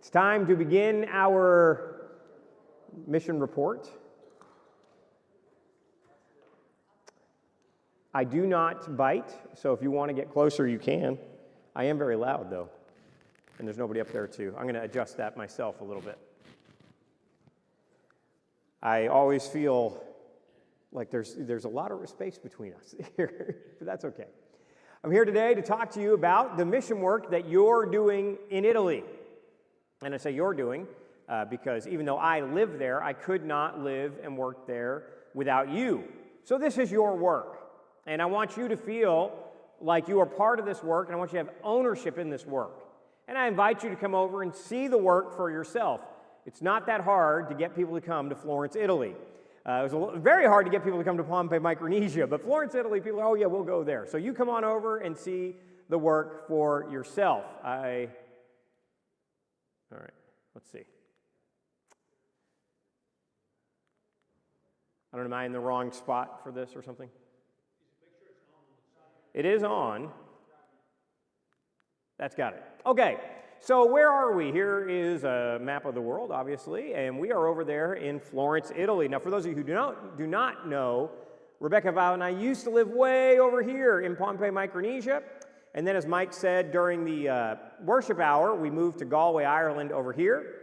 It's time to begin our mission report. I do not bite, so if you want to get closer, you can. I am very loud, though, and there's nobody up there, too. I'm going to adjust that myself a little bit. I always feel like there's a lot of space between us here, but that's okay. I'm here today to talk to you about the mission work that you're doing in Italy. And I say you're doing because even though I live there, I could not live and work there without you. So this is your work. And I want you to feel like you are part of this work, and I want you to have ownership in this work. And I invite you to come over and see the work for yourself. It's not that hard to get people to come to Florence, Italy. It was very hard to get people to come to Pompeii, Micronesia, but Florence, Italy, people are, oh yeah, we'll go there. So you come on over and see the work for yourself. All right, let's see. I don't know, am I in the wrong spot for this or something? It is on. That's got it. Okay, so where are we? Here is a map of the world, obviously, and we are over there in Florence, Italy. Now, for those of you who do not know, Rebecca, Val, and I used to live way over here in Pompeii, Micronesia, and then as Mike said during the worship hour, we moved to Galway, Ireland over here,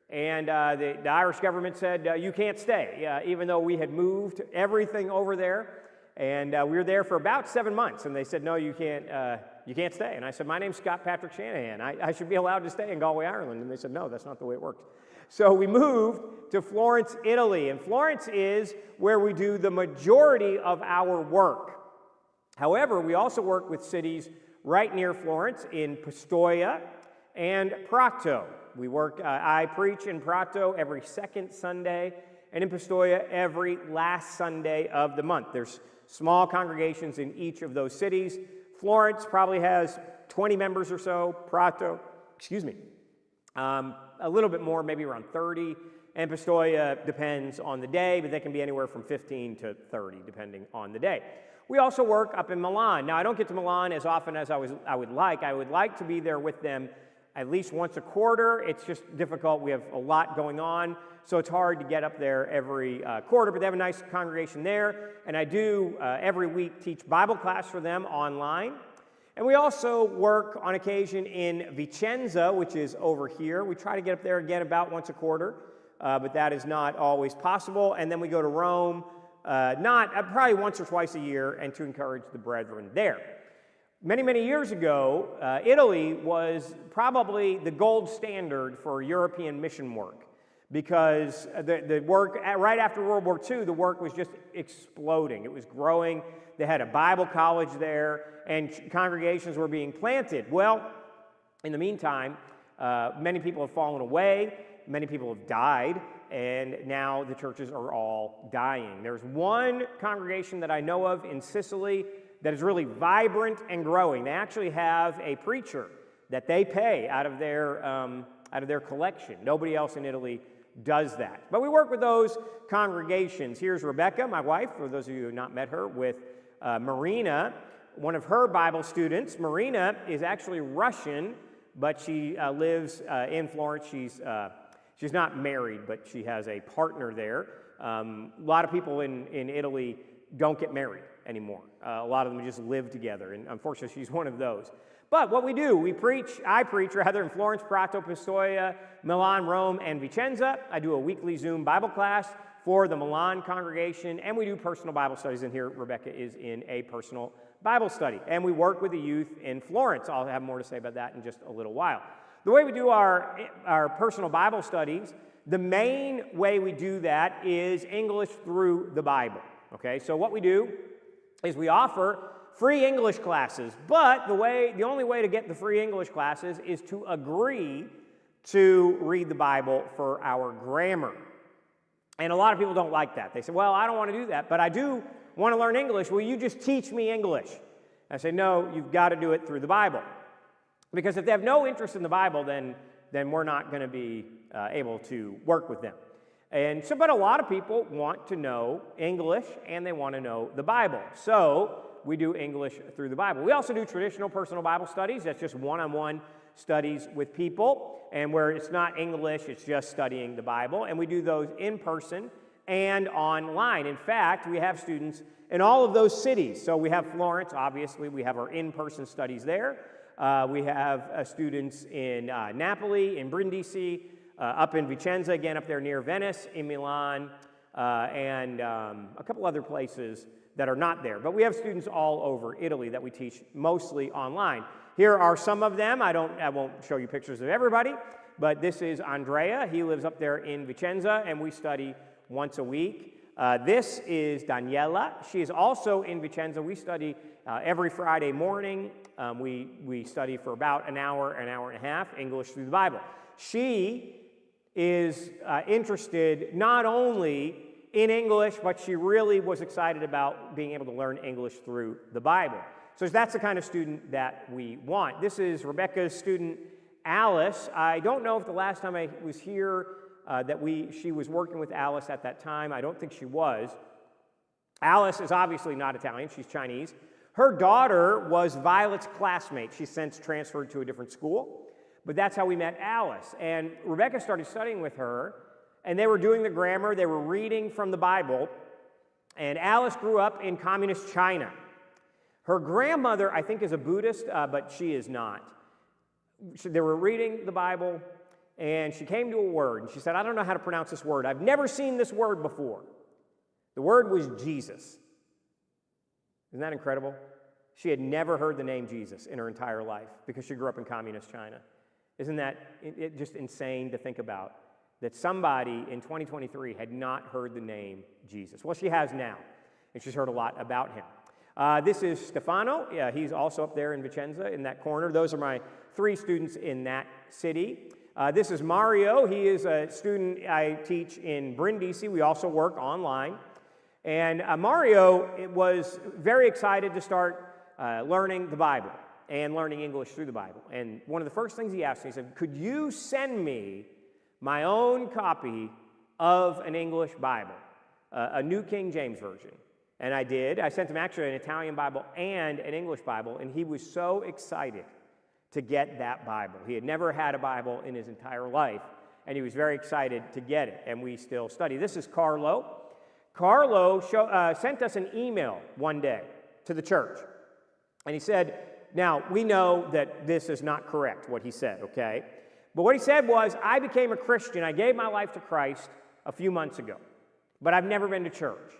and the Irish government said, you can't stay, even though we had moved everything over there, and we were there for about 7 months, and they said, no, you can't stay. And I said, my name's Scott Patrick Shanahan. I should be allowed to stay in Galway, Ireland. And they said, no, that's not the way it works. So we moved to Florence, Italy, and Florence is where we do the majority of our work. However, we also work with cities right near Florence in Pistoia and Prato. We work, I preach in Prato every second Sunday, and in Pistoia every last Sunday of the month. There's small congregations in each of those cities. Florence probably has 20 members or so. Prato, a little bit more, maybe around 30. And Pistoia depends on the day, but they can be anywhere from 15 to 30, depending on the day. We also work up in Milan. Now, I don't get to Milan as often as I would like. I would like to be there with them at least once a quarter. It's just difficult. We have a lot going on, so it's hard to get up there every quarter, but they have a nice congregation there, and I do every week teach Bible class for them online. And we also work on occasion in Vicenza, which is over here. We try to get up there again about once a quarter, but that is not always possible. And then we go to Rome, probably once or twice a year, and to encourage the brethren there. Many, many years ago, Italy was probably the gold standard for European mission work because the work, right after World War II, the work was just exploding. It was growing. They had a Bible college there, and congregations were being planted. Well, in the meantime, many people have fallen away, many people have died, and now the churches are all dying. There's one congregation that I know of in Sicily that is really vibrant and growing. They actually have a preacher that they pay out of their collection. Nobody else in Italy does that. But we work with those congregations. Here's Rebecca, my wife, for those of you who have not met her, with Marina, one of her Bible students. Marina is actually Russian, but she lives in Florence. She's not married, but she has a partner there. A lot of people in Italy don't get married anymore. A lot of them just live together, and unfortunately, she's one of those. But what we do, I preach in Florence, Prato, Pistoia, Milan, Rome, and Vicenza. I do a weekly Zoom Bible class for the Milan congregation, and we do personal Bible studies, and here Rebecca is in a personal Bible study. And we work with the youth in Florence. I'll have more to say about that in just a little while. The way we do our personal Bible studies, the main way we do that is English through the Bible. Okay, so what we do is we offer free English classes, but the only way to get the free English classes is to agree to read the Bible for our grammar. And a lot of people don't like that. They say, well, I don't want to do that, but I do want to learn English. Will you just teach me English? I say, no, you've got to do it through the Bible. Because if they have no interest in the Bible, then we're not going to be able to work with them. And so, but a lot of people want to know English and they want to know the Bible. So we do English through the Bible. We also do traditional personal Bible studies. That's just one-on-one studies with people, and where it's not English, it's just studying the Bible. And we do those in person and online. In fact, we have students in all of those cities. So we have Florence, obviously. We have our in-person studies there. We have students in Napoli, in Brindisi, up in Vicenza, again up there near Venice, in Milan, and a couple other places that are not there. But we have students all over Italy that we teach mostly online. Here are some of them. I won't show you pictures of everybody, but this is Andrea. He lives up there in Vicenza, and we study once a week. This is Daniela. She is also in Vicenza. We study every Friday morning. We study for about an hour and a half, English through the Bible. She is interested not only in English, but she really was excited about being able to learn English through the Bible. So that's the kind of student that we want. This is Rebecca's student, Alice. I don't know if the last time I was here she was working with Alice at that time. I don't think she was. Alice is obviously not Italian. She's Chinese. Her daughter was Violet's classmate. She's since transferred to a different school. But that's how we met Alice. And Rebecca started studying with her, and they were doing the grammar. They were reading from the Bible. And Alice grew up in communist China. Her grandmother, I think, is a Buddhist, but she is not. They were reading the Bible, and she came to a word, and she said, I don't know how to pronounce this word. I've never seen this word before. The word was Jesus. Isn't that incredible? She had never heard the name Jesus in her entire life because she grew up in communist China. Isn't that just insane to think about? That somebody in 2023 had not heard the name Jesus. Well, she has now, and she's heard a lot about him. This is Stefano. Yeah, he's also up there in Vicenza in that corner. Those are my 3 students in that city. This is Mario. He is a student I teach in Brindisi. We also work online. And Mario was very excited to start learning the Bible and learning English through the Bible. And one of the first things he asked me, he said, could you send me my own copy of an English Bible, a New King James Version? And I did. I sent him actually an Italian Bible and an English Bible, and he was so excited to get that Bible. He had never had a Bible in his entire life, and he was very excited to get it, and we still study. This is Carlo. Carlo sent us an email one day to the church, and he said, now, we know that this is not correct, what he said, okay? But what he said was, I became a Christian. I gave my life to Christ a few months ago, but I've never been to church.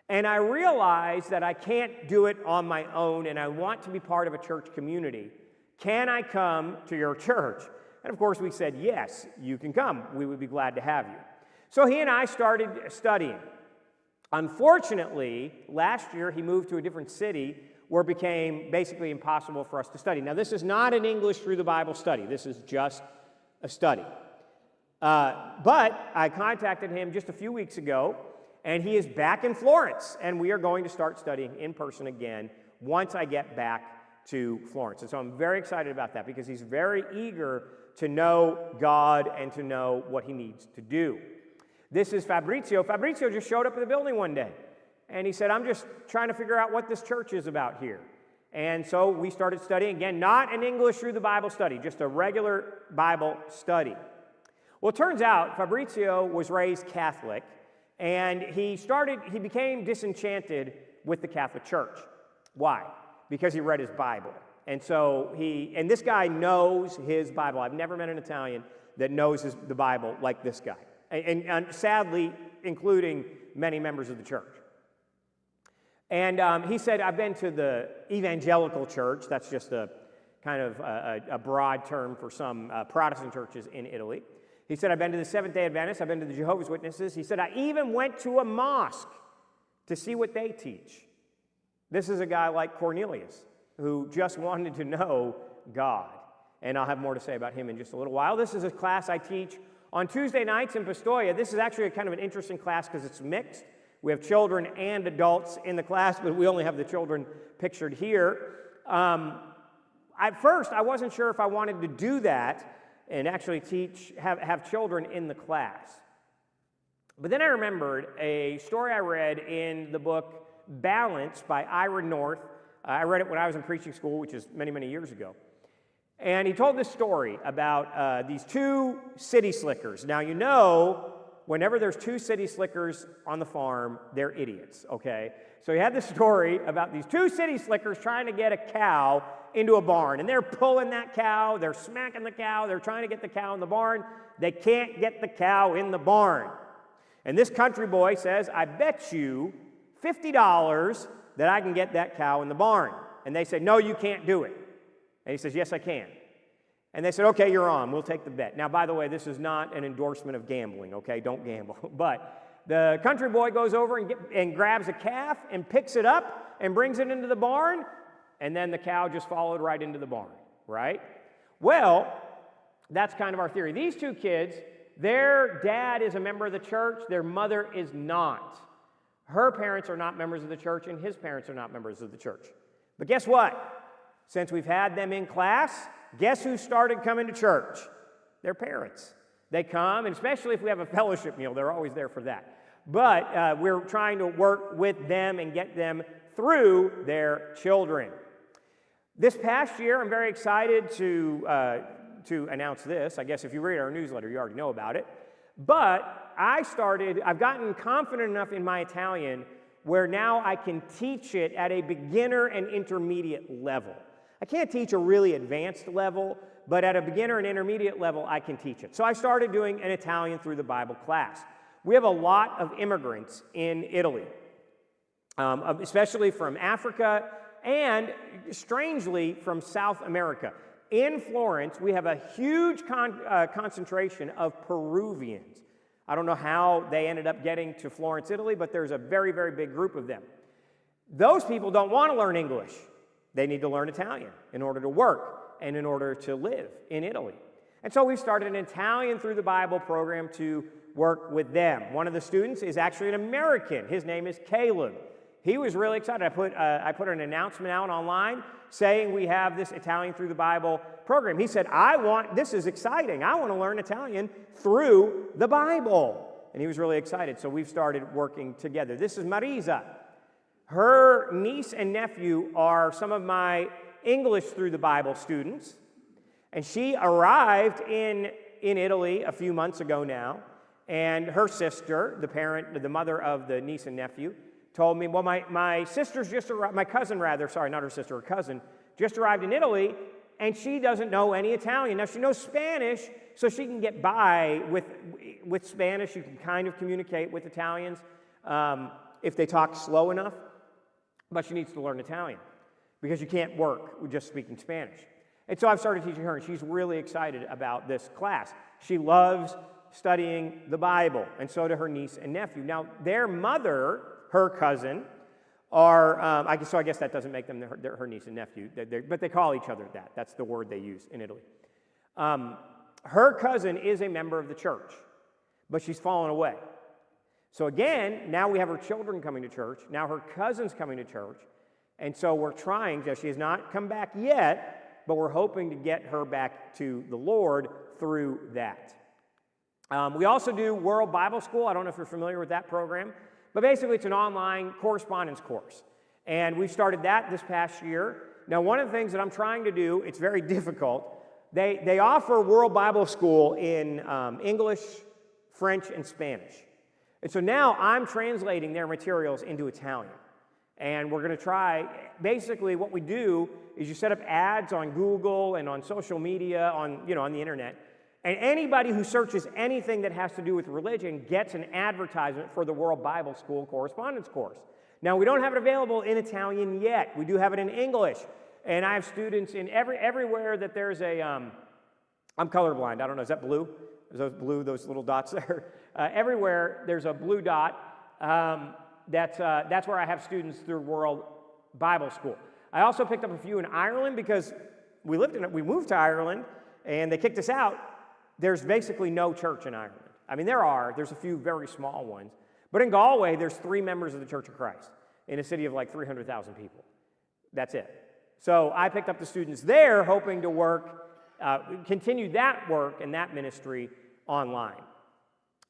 And I realized that I can't do it on my own, and I want to be part of a church community. Can I come to your church? And of course, we said, yes, you can come. We would be glad to have you. So he and I started studying. Unfortunately, last year he moved to a different city where it became basically impossible for us to study. Now, this is not an English through the Bible study. This is just a study. But I contacted him just a few weeks ago, and he is back in Florence, and we are going to start studying in person again once I get back to Florence. And so I'm very excited about that because he's very eager to know God and to know what he needs to do. This is Fabrizio. Fabrizio just showed up at the building one day, and he said, I'm just trying to figure out what this church is about here. And so we started studying, again, not an English through the Bible study, just a regular Bible study. Well, it turns out Fabrizio was raised Catholic, and he became disenchanted with the Catholic Church. Why? Because he read his Bible. And so and this guy knows his Bible. I've never met an Italian that knows the Bible like this guy. And sadly, including many members of the church. And he said, I've been to the evangelical church. That's just a kind of a broad term for some Protestant churches in Italy. He said, I've been to the Seventh-day Adventists. I've been to the Jehovah's Witnesses. He said, I even went to a mosque to see what they teach. This is a guy like Cornelius who just wanted to know God. And I'll have more to say about him in just a little while. This is a class I teach on Tuesday nights in Pistoia. This is actually kind of an interesting class because it's mixed. We have children and adults in the class, but we only have the children pictured here. At first, I wasn't sure if I wanted to do that and actually have children in the class. But then I remembered a story I read in the book Balance by Ira North. I read it when I was in preaching school, which is many, many years ago. And he told this story about these 2 city slickers. Now, you know, whenever there's 2 city slickers on the farm, they're idiots, okay? So he had this story about these 2 city slickers trying to get a cow into a barn. And they're pulling that cow, they're smacking the cow, they're trying to get the cow in the barn. They can't get the cow in the barn. And this country boy says, I bet you $50 that I can get that cow in the barn. And they say, no, you can't do it. And he says, yes, I can. And they said, okay, you're on. We'll take the bet. Now, by the way, this is not an endorsement of gambling, okay? Don't gamble. But the country boy goes over and grabs a calf and picks it up and brings it into the barn, and then the cow just followed right into the barn, right? Well, that's kind of our theory. These 2 kids Their dad is a member of the church, their mother is not. Her parents are not members of the church, and his parents are not members of the church. But guess what? Since we've had them in class, guess who started coming to church? Their parents. They come, and especially if we have a fellowship meal, they're always there for that. But we're trying to work with them and get them through their children. This past year, I'm very excited to announce this. I guess if you read our newsletter, you already know about it. But I've gotten confident enough in my Italian where now I can teach it at a beginner and intermediate level. I can't teach a really advanced level, but at a beginner and intermediate level, I can teach it. So I started doing an Italian through the Bible class. We have a lot of immigrants in Italy, especially from Africa and, strangely, from South America. In Florence, we have a huge concentration of Peruvians. I don't know how they ended up getting to Florence, Italy, but there's a very, very big group of them. Those people don't want to learn English. They need to learn Italian in order to work and in order to live in Italy. And so we started an Italian through the Bible program to work with them. One of the students is actually an American. His name is Caleb. He was really excited. I put an announcement out online saying we have this Italian through the Bible program. He said, this is exciting. I want to learn Italian through the Bible. And he was really excited. So we've started working together. This is Marisa. Her niece and nephew are some of my English through the Bible students. And she arrived in Italy a few months ago now. And her sister, the mother of the niece and nephew, told me, well, my sister's just arrived, my cousin rather, sorry, not her sister, her cousin, just arrived in Italy, and she doesn't know any Italian. Now, she knows Spanish, so she can get by with Spanish. You can kind of communicate with Italians if they talk slow enough, but she needs to learn Italian because you can't work with just speaking Spanish. And so I've started teaching her, and she's really excited about this class. She loves studying the Bible, and so do her niece and nephew. Now, their mother, her cousin, I guess that doesn't make them her niece and nephew, but they call each other that. That's the word they use in Italy. Her cousin is a member of the church, but she's fallen away. So again, now we have her children coming to church. Now her cousin's coming to church. And so we're trying, she has not come back yet, but we're hoping to get her back to the Lord through that. We also do World Bible School. I don't know if you're familiar with that program, but basically it's an online correspondence course. And we started that this past year. Now, one of the things that I'm trying to do, it's very difficult, they offer World Bible School in English, French, and Spanish. And so now I'm translating their materials into Italian. And we're going to try, basically what we do is you set up ads on Google and on social media, on the internet, and anybody who searches anything that has to do with religion gets an advertisement for the World Bible School correspondence course. Now, we don't have it available in Italian yet. We do have it in English. And I have students in everywhere that there's I'm colorblind. I don't know, is that blue? Is those blue, those little dots there? Everywhere there's a blue dot. That's where I have students through World Bible School. I also picked up a few in Ireland because we moved to Ireland and they kicked us out. There's basically no church in Ireland. I mean, there's a few very small ones. But in Galway, there's 3 members of the Church of Christ in a city of like 300,000 people. That's it. So I picked up the students there, hoping to continue that work and that ministry online.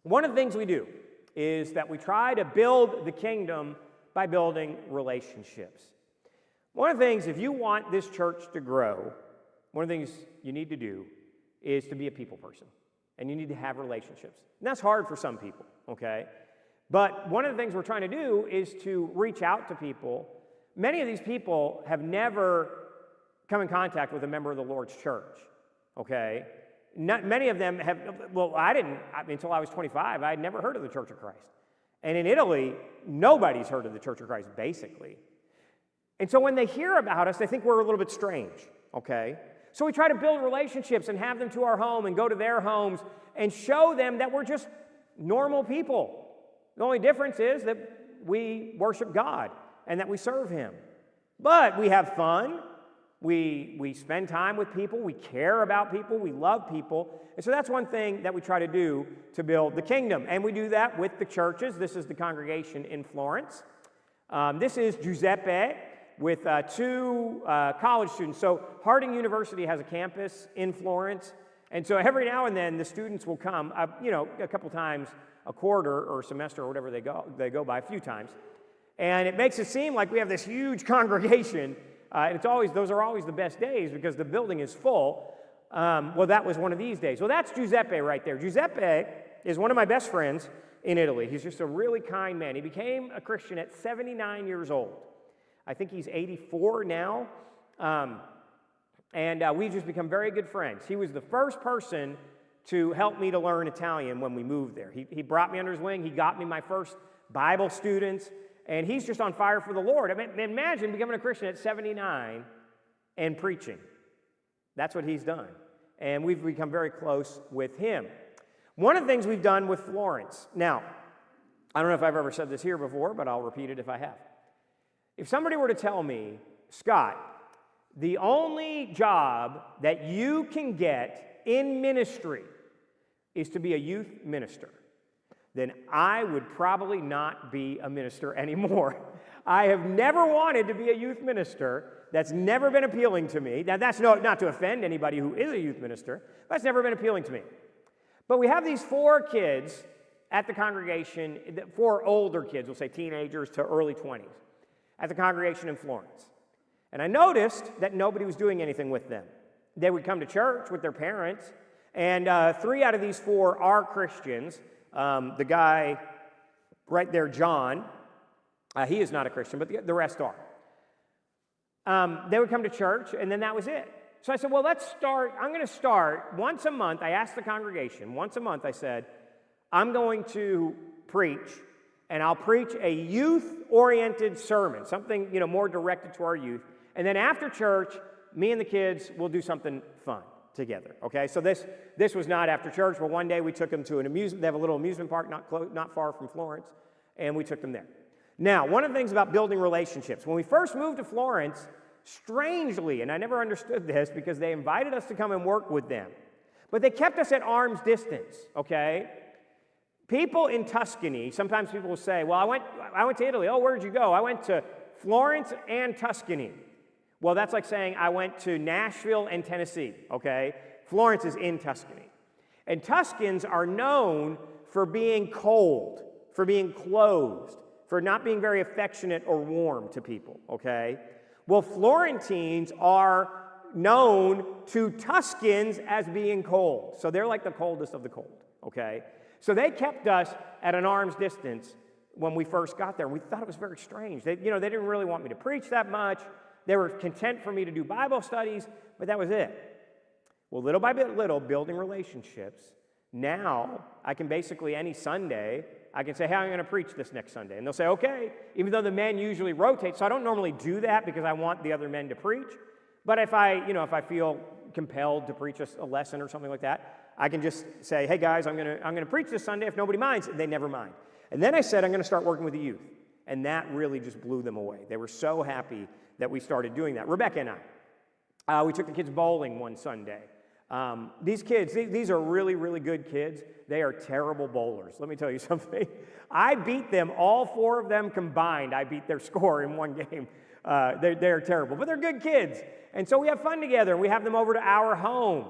One of the things we do is that we try to build the kingdom by building relationships. One of the things, if you want this church to grow, one of the things you need to do is to be a people person. And you need to have relationships. And that's hard for some people, okay? But one of the things we're trying to do is to reach out to people. Many of these people have never come in contact with a member of the Lord's church, okay? Many of them have, I didn't, until I was 25, I had never heard of the Church of Christ. And in Italy, nobody's heard of the Church of Christ, basically. And so when they hear about us, they think we're a little bit strange, okay? So we try to build relationships and have them to our home and go to their homes and show them that we're just normal people. The only difference is that we worship God and that we serve Him. But we have fun, We spend time with people. We care about people. We love people. And so that's one thing that we try to do to build the kingdom. And we do that with the churches. This is the congregation in Florence. This is Giuseppe with two college students. So Harding University has a campus in Florence. And so every now and then the students will come, a couple times a quarter or a semester or whatever they go by, a few times. And it makes it seem like we have this huge congregation. And those are always the best days because the building is full. Well, that was one of these days. Well, that's Giuseppe right there. Giuseppe is one of my best friends in Italy. He's just a really kind man. He became a Christian at 79 years old. I think he's 84 now. And we've just become very good friends. He was the first person to help me to learn Italian when we moved there. He brought me under his wing. He got me my first Bible students. And he's just on fire for the Lord. I mean, imagine becoming a Christian at 79 and preaching. That's what he's done. And we've become very close with him. One of the things we've done with Florence. Now, I don't know if I've ever said this here before, but I'll repeat it if I have. If somebody were to tell me, Scott, the only job that you can get in ministry is to be a youth minister, then I would probably not be a minister anymore. I have never wanted to be a youth minister. That's never been appealing to me. Now, that's not to offend anybody who is a youth minister. That's never been appealing to me. But we have these 4 kids at the congregation, 4 older kids, we'll say teenagers to early 20s, at the congregation in Florence. And I noticed that nobody was doing anything with them. They would come to church with their parents, and 3 out of these 4 are Christians. The guy right there, John, he is not a Christian, but the rest are. They would come to church, and then that was it. So I said, well, I'm going to start once a month. I asked the congregation, once a month I said, I'm going to preach, and I'll preach a youth-oriented sermon, something more directed to our youth. And then after church, me and the kids will do something fun together, okay? So this was not after church, but one day we took them to they have a little amusement park not far from Florence, and we took them there. Now, one of the things about building relationships, when we first moved to Florence, strangely, and I never understood this because they invited us to come and work with them, but they kept us at arm's distance, okay? People in Tuscany, sometimes people will say, well, I went to Italy. Oh, where'd you go? I went to Florence and Tuscany. Well, that's like saying I went to Nashville and Tennessee, okay? Florence is in Tuscany. And Tuscans are known for being cold, for being closed, for not being very affectionate or warm to people, okay? Well, Florentines are known to Tuscans as being cold. So they're like the coldest of the cold, okay? So they kept us at an arm's distance when we first got there. We thought it was very strange. They didn't really want me to preach that much. They were content for me to do Bible studies, but that was it. Well, little by little, building relationships. Now, I can basically, any Sunday, I can say, hey, I'm going to preach this next Sunday. And they'll say, okay, even though the men usually rotate. So I don't normally do that because I want the other men to preach. But if I feel compelled to preach a lesson or something like that, I can just say, hey, guys, I'm going to preach this Sunday. If nobody minds, they never mind. And then I said, I'm going to start working with the youth. And that really just blew them away. They were so happy that we started doing that. Rebecca and I, we took the kids bowling one Sunday. These kids, these are really, really good kids. They are terrible bowlers. Let me tell you something. I beat them, all 4 of them combined. I beat their score in one game. They're terrible, but they're good kids. And so we have fun together, and we have them over to our home.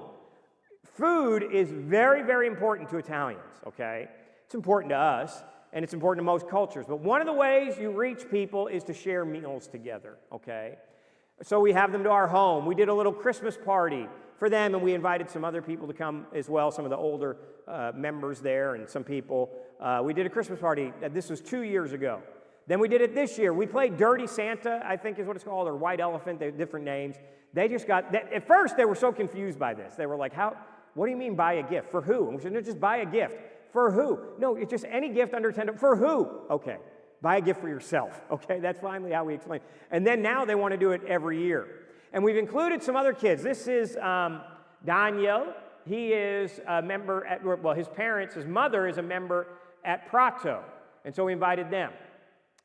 Food is very, very important to Italians, okay? It's important to us, and it's important to most cultures. But one of the ways you reach people is to share meals together, okay? So we have them to our home. We did a little Christmas party for them, and we invited some other people to come as well, some of the older members there and some people. We did a Christmas party. This was 2 years ago. Then we did it this year. We played Dirty Santa, I think is what it's called, or White Elephant. They have different names. They just got, at first they were so confused by this. They were like, what do you mean buy a gift? For who? And we said, no, just buy a gift. For who? No, it's just any gift under $10. For who? Okay. Buy a gift for yourself. Okay, that's finally how we explain. And then now they want to do it every year. And we've included some other kids. This is Daniel. He is a member at, his parents, his mother is a member at Prato. And so we invited them.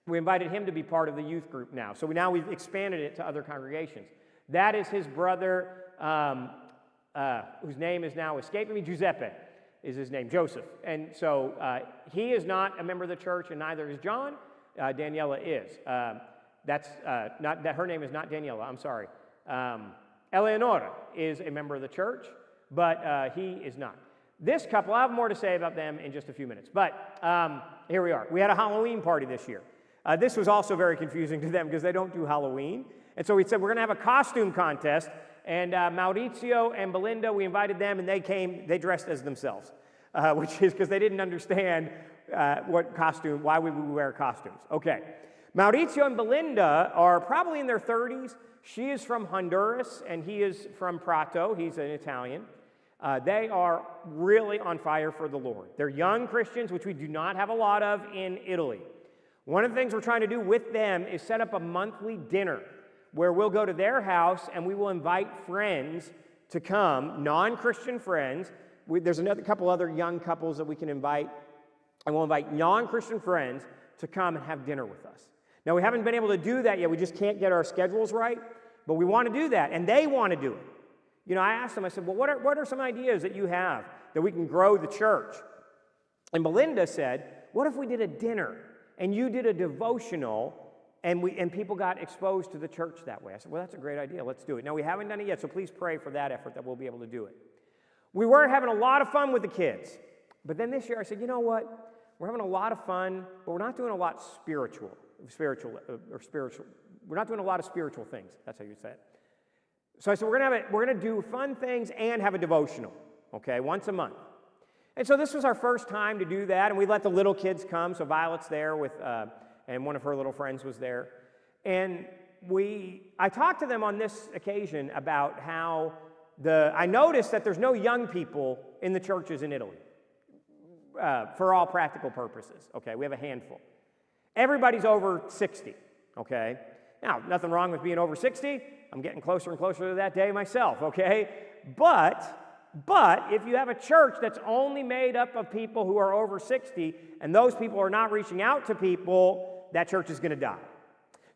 We invited him to be part of the youth group now. So we've expanded it to other congregations. That is his brother, whose name is now escaping me. Giuseppe is his name, Joseph. And so he is not a member of the church, and neither is John. Daniela is. Her name is not Daniela, I'm sorry. Eleonora is a member of the church, but he is not. This couple, I have more to say about them in just a few minutes. But here we are. We had a Halloween party this year. This was also very confusing to them because they don't do Halloween. And so we said, we're going to have a costume contest. And Maurizio and Belinda, we invited them, and they dressed as themselves, which is because they didn't understand why we would wear costumes. Okay. Maurizio and Belinda are probably in their 30s. She is from Honduras, and he is from Prato. He's an Italian. They are really on fire for the Lord. They're young Christians, which we do not have a lot of in Italy. One of the things we're trying to do with them is set up a monthly dinner where we'll go to their house and we will invite friends to come, non-Christian friends. There's another couple other young couples that we can invite, and we'll invite non-Christian friends to come and have dinner with us. Now, we haven't been able to do that yet. We just can't get our schedules right, but we want to do that, and they want to do it. You know, I asked them, I said, well, what are some ideas that you have that we can grow the church? And Belinda said, what if we did a dinner and you did a devotional and people got exposed to the church that way? I said, well, that's a great idea. Let's do it. Now, we haven't done it yet, so please pray for that effort that we'll be able to do it. We were having a lot of fun with the kids. But then this year I said, you know what? We're having a lot of fun, but we're not doing a lot spiritual. We're not doing a lot of spiritual things. That's how you say it. So I said, we're going to do fun things and have a devotional, okay, once a month. And so this was our first time to do that, and we let the little kids come. So Violet's there and one of her little friends was there. And I talked to them on this occasion about how I noticed that there's no young people in the churches in Italy for all practical purposes, okay? We have a handful. Everybody's over 60, okay? Now, nothing wrong with being over 60. I'm getting closer and closer to that day myself, okay? But if you have a church that's only made up of people who are over 60 and those people are not reaching out to people, that church is going to die.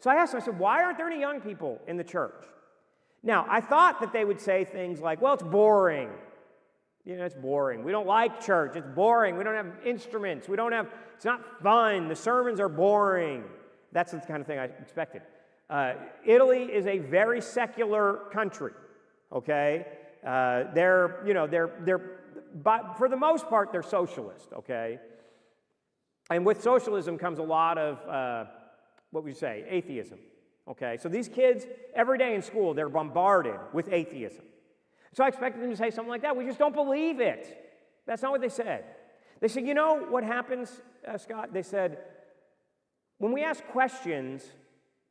So I asked them, I said, why aren't there any young people in the church? Now, I thought that they would say things like, well, it's boring. You know, it's boring. We don't like church. It's boring. We don't have instruments. It's not fun. The sermons are boring. That's the kind of thing I expected. Italy is a very secular country, okay? But for the most part, they're socialist, okay? And with socialism comes a lot of, what would you say, atheism, okay? So these kids, every day in school, they're bombarded with atheism. So I expected them to say something like that. We just don't believe it. That's not what they said. They said, you know what happens, Scott? They said, when we ask questions,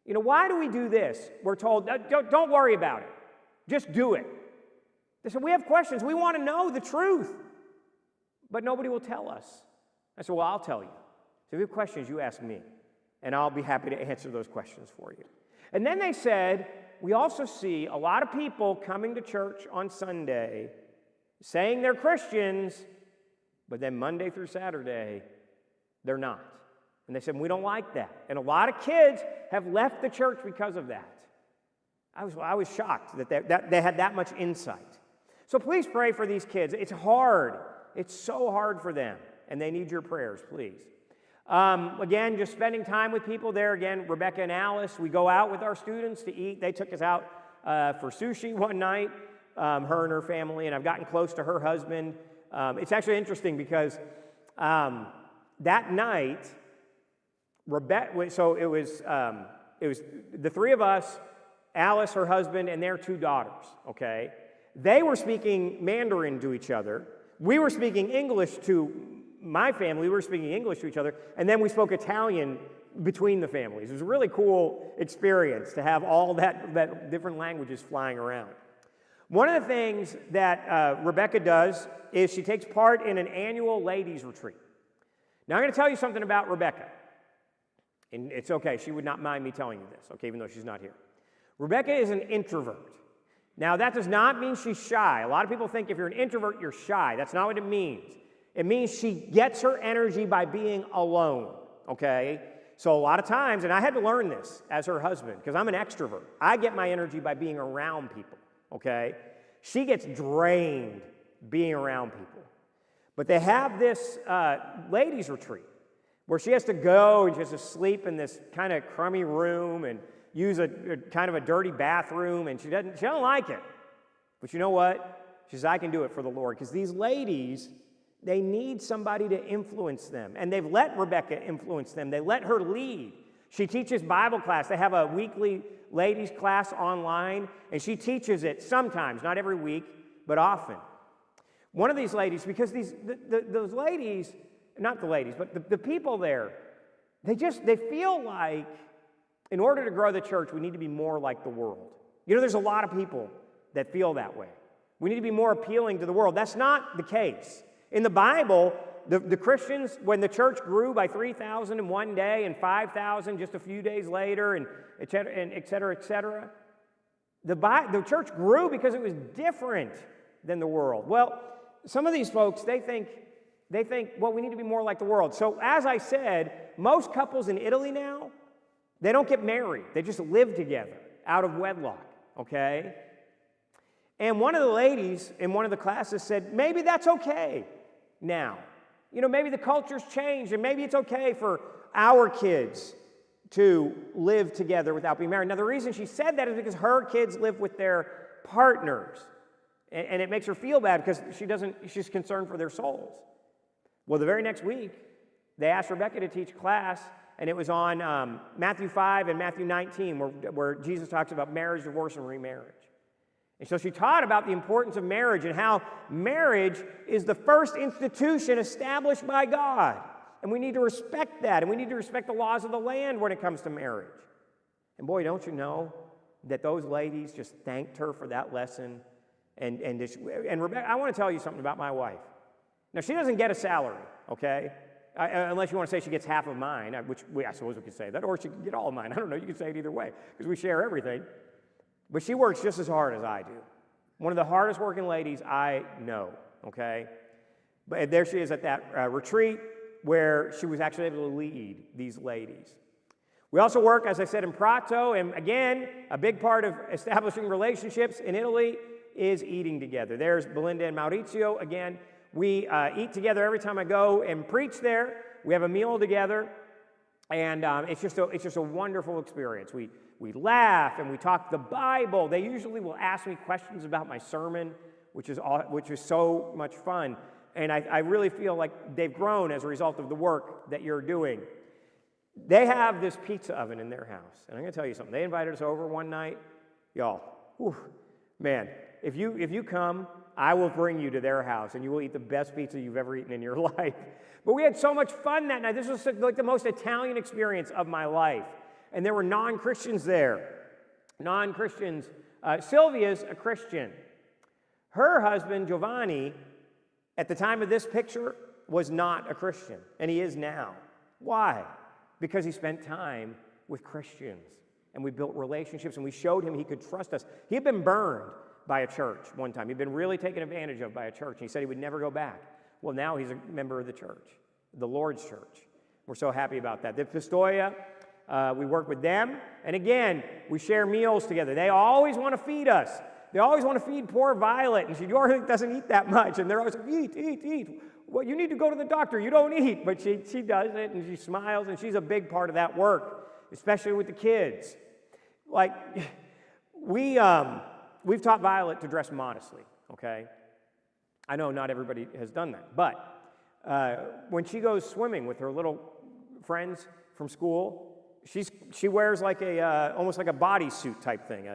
you know, why do we do this? We're told, don't worry about it. Just do it. They said, we have questions. We want to know the truth. But nobody will tell us. I said, well, I'll tell you. So if you have questions, you ask me. And I'll be happy to answer those questions for you. And then they said, we also see a lot of people coming to church on Sunday saying they're Christians, but then Monday through Saturday, they're not. And they said, we don't like that. And a lot of kids have left the church because of that. I was shocked that they had that much insight. So please pray for these kids. It's hard. It's so hard for them. And they need your prayers, please. Again, just spending time with people there. Again, Rebecca and Alice, we go out with our students to eat. They took us out for sushi one night, her and her family, and I've gotten close to her husband. It's actually interesting because that night, Rebecca, so it was the three of us, Alice, her husband, and their two daughters, okay? They were speaking Mandarin to each other. We were speaking English to my family. We were speaking English to each other, and then we spoke Italian between the families. It was a really cool experience to have all that different languages flying around. One of the things that Rebecca does is she takes part in an annual ladies' retreat. Now, I'm going to tell you something about Rebecca. And it's okay, she would not mind me telling you this, okay, even though she's not here. Rebecca is an introvert. Now, that does not mean she's shy. A lot of people think if you're an introvert, you're shy. That's not what it means. It means she gets her energy by being alone, okay? So a lot of times, and I had to learn this as her husband, because I'm an extrovert. I get my energy by being around people, okay? She gets drained being around people. But they have this ladies' retreat where she has to go and she has to sleep in this kind of crummy room and use a kind of a dirty bathroom, and she don't like it. But you know what? She says, I can do it for the Lord, because these ladies, they need somebody to influence them. And they've let Rebecca influence them. They let her lead. She teaches Bible class. They have a weekly ladies class online, and she teaches it sometimes, not every week, but often. One of these ladies, because those ladies, not the ladies, but the people there, they feel like in order to grow the church, we need to be more like the world. You know, there's a lot of people that feel that way. We need to be more appealing to the world. That's not the case. In the Bible, the Christians, when the church grew by 3,000 in one day and 5,000 just a few days later, and et cetera, et cetera, the church grew because it was different than the world. Well, some of these folks, they think, well, we need to be more like the world. So as I said, most couples in Italy now, they don't get married. They just live together out of wedlock, okay? And one of the ladies in one of the classes said, maybe that's okay now. You know, maybe the culture's changed, and maybe it's okay for our kids to live together without being married. Now, the reason she said that is because her kids live with their partners, and it makes her feel bad because she's concerned for their souls. Well, the very next week, they asked Rebecca to teach class, and it was on Matthew 5 and Matthew 19, where Jesus talks about marriage, divorce, and remarriage. And so she taught about the importance of marriage and how marriage is the first institution established by God. And we need to respect that, and we need to respect the laws of the land when it comes to marriage. And boy, don't you know that those ladies just thanked her for that lesson. And Rebecca, I want to tell you something about my wife. Now, she doesn't get a salary, okay? Unless you want to say she gets half of mine, which I suppose we could say that, or she could get all of mine. I don't know, you could say it either way, because we share everything. But she works just as hard as I do. One of the hardest working ladies I know, okay? But there she is at that retreat where she was actually able to lead these ladies. We also work, as I said, in Prato, and again, a big part of establishing relationships in Italy is eating together. There's Belinda and Maurizio. Again, we eat together every time I go and preach there. We have a meal together, and it's just a wonderful experience. We laugh and we talk the Bible. They usually will ask me questions about my sermon, which is so much fun. And I really feel like they've grown as a result of the work that you're doing. They have this pizza oven in their house, and I'm going to tell you something. They invited us over one night, y'all. Whew, man, if you come, I will bring you to their house, and you will eat the best pizza you've ever eaten in your life. But we had so much fun that night. This was like the most Italian experience of my life. And there were non-Christians there. Non-Christians. Sylvia's a Christian. Her husband, Giovanni, at the time of this picture, was not a Christian, and he is now. Why? Because he spent time with Christians, and we built relationships, and we showed him he could trust us. He had been burned by a church one time. He'd been really taken advantage of by a church, and he said he would never go back. Well, now he's a member of the church, the Lord's church. We're so happy about that. The Pistoia, we work with them, and again, we share meals together. They always want to feed us. They always want to feed poor Violet, and she doesn't eat that much, and they're always like, eat. Well, you need to go to the doctor. You don't eat. But she does it, and she smiles, and she's a big part of that work, especially with the kids. Like, we've taught Violet to dress modestly, okay? I know not everybody has done that, but when she goes swimming with her little friends from school, she wears like almost like a bodysuit type thing,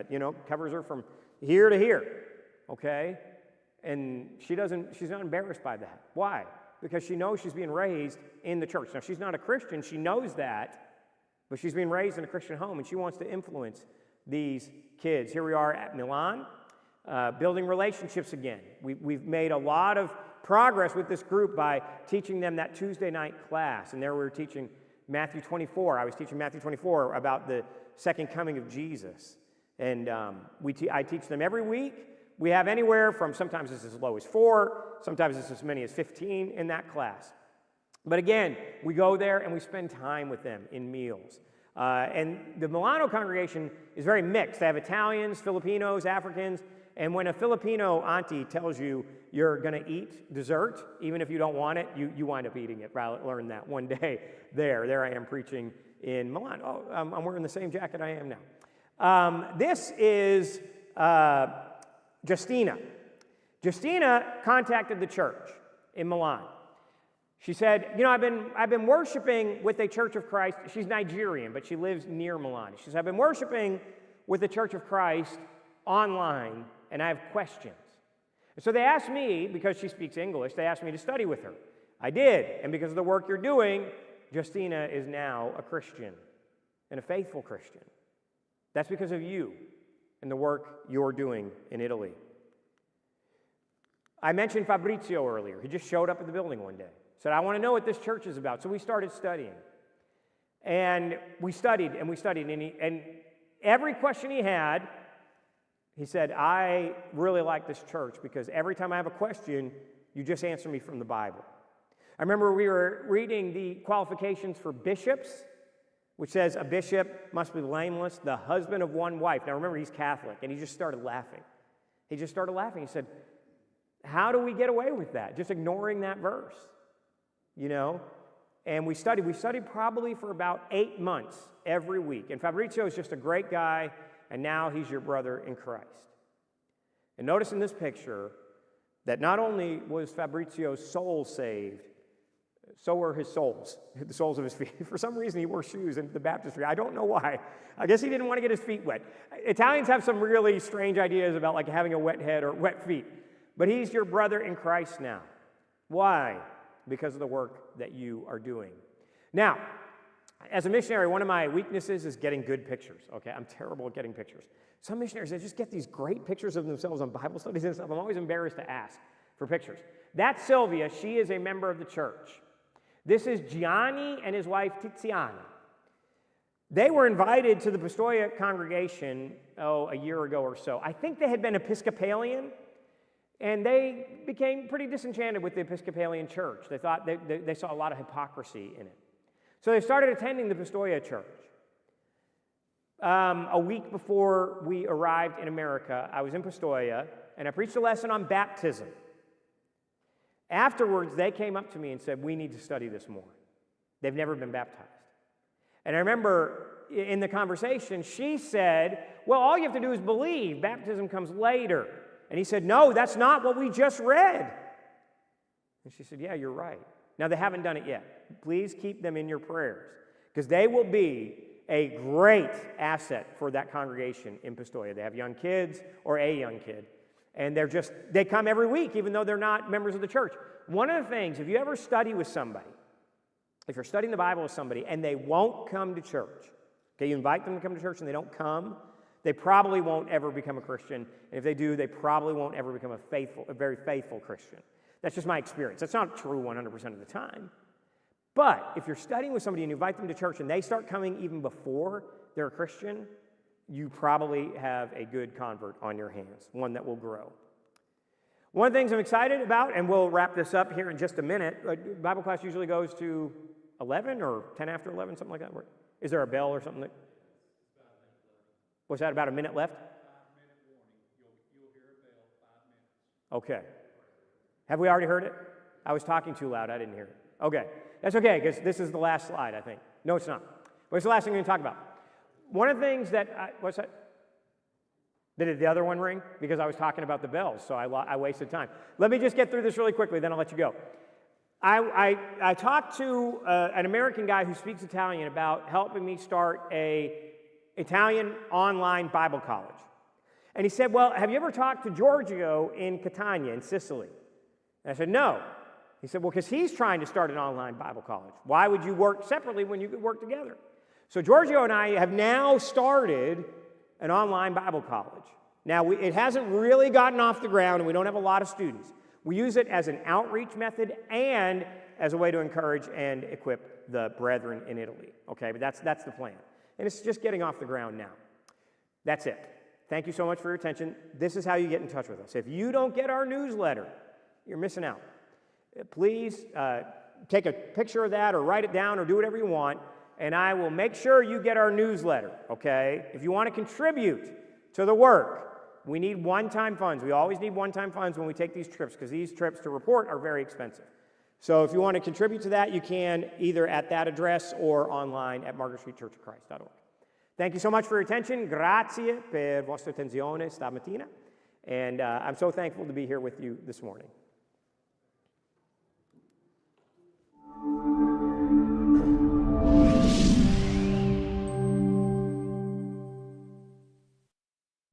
covers her from here to here, okay? And she's not embarrassed by that. Why? Because she knows she's being raised in the church. Now, she's not a Christian, she knows that, but she's being raised in a Christian home, and she wants to influence these kids. Here we are at Milan, building relationships again. We've made a lot of progress with this group by teaching them that Tuesday night class, and there we were teaching Matthew 24. I was teaching Matthew 24 about the second coming of Jesus. And I teach them every week. We have anywhere from sometimes it's as low as 4, sometimes it's as many as 15 in that class. But again, we go there and we spend time with them in meals. And the Milano congregation is very mixed. They have Italians, Filipinos, Africans, and when a Filipino auntie tells you you're going to eat dessert, even if you don't want it, you wind up eating it. I learned that one day there. There I am preaching in Milan. Oh, I'm wearing the same jacket I am now. This is Justina. Justina contacted the church in Milan. She said, you know, I've been worshiping with a Church of Christ. She's Nigerian, but she lives near Milan. She says, I've been worshiping with the Church of Christ online, and I have questions. And so they asked me, because she speaks English, they asked me to study with her. I did, and because of the work you're doing, Justina is now a Christian, and a faithful Christian. That's because of you and the work you're doing in Italy. I mentioned Fabrizio earlier. He just showed up at the building one day. Said, I want to know what this church is about. So we started studying. And we studied, and we studied. And every question he had, he said, I really like this church because every time I have a question, you just answer me from the Bible. I remember we were reading the qualifications for bishops, which says a bishop must be blameless, the husband of one wife. Now remember, he's Catholic, and he just started laughing. He said, how do we get away with that? Just ignoring that verse, you know? And we studied probably for about 8 months every week. And Fabrizio is just a great guy, and now he's your brother in Christ. And notice in this picture that not only was Fabrizio's soul saved, so were his souls, the soles of his feet. For some reason, he wore shoes in the baptistry. I don't know why. I guess he didn't want to get his feet wet. Italians have some really strange ideas about like having a wet head or wet feet. But he's your brother in Christ now. Why? Because of the work that you are doing. Now, as a missionary, one of my weaknesses is getting good pictures, okay? I'm terrible at getting pictures. Some missionaries, they just get these great pictures of themselves on Bible studies and stuff. I'm always embarrassed to ask for pictures. That's Sylvia. She is a member of the church. This is Gianni and his wife Tiziana. They were invited to the Pistoia congregation, a year ago or so. I think they had been Episcopalian, and they became pretty disenchanted with the Episcopalian church. They thought they saw a lot of hypocrisy in it. So they started attending the Pistoia church. A week before we arrived in America, I was in Pistoia, and I preached a lesson on baptism. Afterwards, they came up to me and said, we need to study this more. They've never been baptized. And I remember in the conversation, she said, well, all you have to do is believe. Baptism comes later. And he said, no, that's not what we just read. And she said, yeah, you're right. Now, they haven't done it yet. Please keep them in your prayers, because they will be a great asset for that congregation in Pistoia. They have young kids or a young kid. And they come every week, even though they're not members of the church. One of the things, if you ever study with somebody, if you're studying the Bible with somebody and they won't come to church, okay, you invite them to come to church and they don't come, they probably won't ever become a Christian. And if they do, they probably won't ever become a very faithful Christian. That's just my experience. That's not true 100% of the time. But if you're studying with somebody and you invite them to church and they start coming even before they're a Christian, you probably have a good convert on your hands, one that will grow. One of the things I'm excited about, and we'll wrap this up here in just a minute, Bible class usually goes to 11 or 10 after 11, something like that. Is there a bell or something? Was that about a minute left? 5-minute warning. You'll hear a bell, 5 minutes. Okay. Have we already heard it? I was talking too loud. I didn't hear it. Okay. That's okay, because this is the last slide, I think. No, it's not. But it's the last thing we're going to talk about. One of the things what's that? Did the other one ring? Because I was talking about the bells, so I wasted time. Let me just get through this really quickly, then I'll let you go. I talked to an American guy who speaks Italian about helping me start a Italian online Bible college. And he said, well, have you ever talked to Giorgio in Catania, in Sicily? And I said, no. He said, well, because he's trying to start an online Bible college. Why would you work separately when you could work together? So Giorgio and I have now started an online Bible college. Now, it hasn't really gotten off the ground, and we don't have a lot of students. We use it as an outreach method and as a way to encourage and equip the brethren in Italy. Okay, but that's the plan. And it's just getting off the ground now. That's it. Thank you so much for your attention. This is how you get in touch with us. If you don't get our newsletter, you're missing out. Please take a picture of that or write it down or do whatever you want, and I will make sure you get our newsletter, okay? If you want to contribute to the work, we need one-time funds. We always need one-time funds when we take these trips because these trips to report are very expensive. So if you want to contribute to that, you can either at that address or online at margaretstreetchurchofchrist.org. Thank you so much for your attention. Grazie per vostra attenzione stamattina. And I'm so thankful to be here with you this morning.